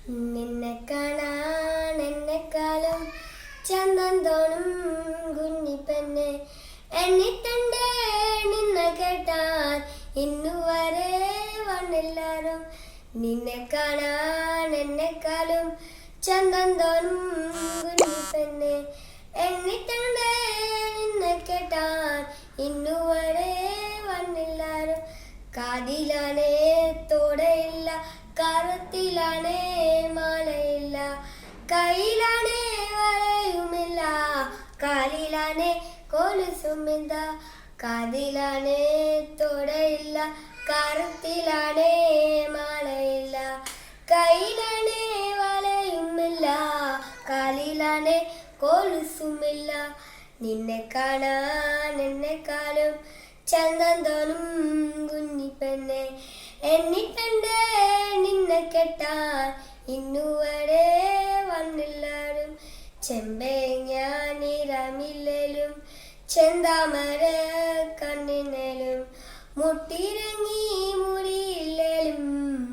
നിന്നെ കാണാൻ എന്നെക്കാളും ചന്തം തോന്നും കുഞ്ഞിപ്പെണ്ണെ. എന്നിട്ടുണ്ട് നിന്നെ കേട്ടാൻ ഇന്നുവരെ വന്നെല്ലാരും. നിന്നെ കാണാൻ എന്നെക്കാളും ചന്തം തോന്നും കുഞ്ഞിപ്പെണ്ണെ. എന്നിട്ടുണ്ട് നിന്നെ കേട്ടാൻ ഇന്നുവരെ വന്നെല്ലാരും. കാതിലാണേ തോടയില്ല, കറുത്തിലാണേ മാലയില്ല, കയ്യിലാണേ വളയുമില്ല, കാലിലാണേ കൊലുസുമില്ല. കാതിലാണേ തോടയില്ല, കറുത്തിലാണേ മാലയില്ല, കയ്യിലാണേ വളയുമില്ല, കാലിലാണേ കൊലുസുമില്ല. നിന്നെ കാണാൻ എന്നെക്കാളും ചന്തം തോന്നും കുഞ്ഞിപ്പെണ്ണെ. എന്നിട്ടുണ്ട് നിന്നെ കെട്ടാൻ ഇന്നുവരെ വന്നെല്ലാരും. ചെമ്പേങ്ങ നിറമില്ലേലും ചെന്താമര കണ്ണിനേലും, മുട്ടിരങ്ങി മുടിയില്ലേലും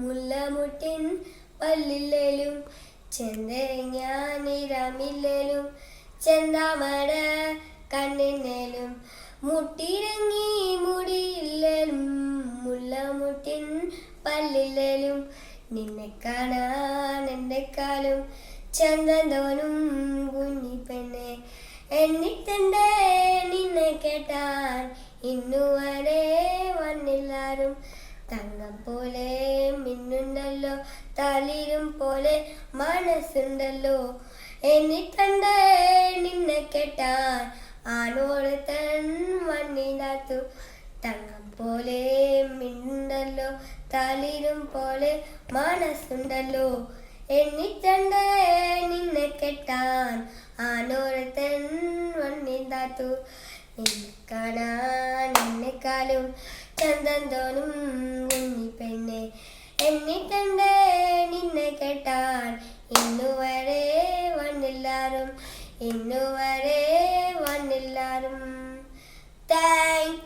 മുല്ലമുട്ടിൻ പല്ലില്ലേലും. ചെന്തേങ്ങ നിറമില്ലേലും ചെന്താമര കണ്ണിനേലും, മുട്ടിരങ്ങി മുടിയില്ലേലും മുല്ലമുട്ടിൻ പല്ലില്ലേലും. നിന്നെ കാണാൻ എന്നെക്കാളും ചന്തം തോന്നും കുഞ്ഞിപ്പെണ്ണെ. എന്നിട്ടുണ്ട് നിന്നെ കേട്ടാൻ ഇന്നുവരെ വന്നെല്ലാരും. തങ്കം പോലെ മിന്നുണ്ടല്ലോ, തളിരും പോലെ മനസ്സുണ്ടല്ലോ. എന്നിട്ടുണ്ട് നിന്നെ കേട്ടാൻ ആണോട് തൻ വന്നിടാത്തു. തങ്കം പോലെ മിന്നുണ്ടല്ലോ, തളിരും പോലെ മനസ്സുണ്ടല്ലോ. എന്നിട്ടുണ്ട് നിന്നെ കെട്ടാൻ ആണോട് തൻ വന്നിടാത്തു. നിന്നെ കാണാൻ എന്നെക്കാളും ചന്തം തോന്നും കുഞ്ഞിപ്പെണ്ണെ. എന്നിട്ടുണ്ട് നിന്നെ കേട്ടാൻ ഇന്നുവരെ വന്നെല്ലാരും, ഇന്നുവരെ വന്നെല്ലാരും. താങ്ക്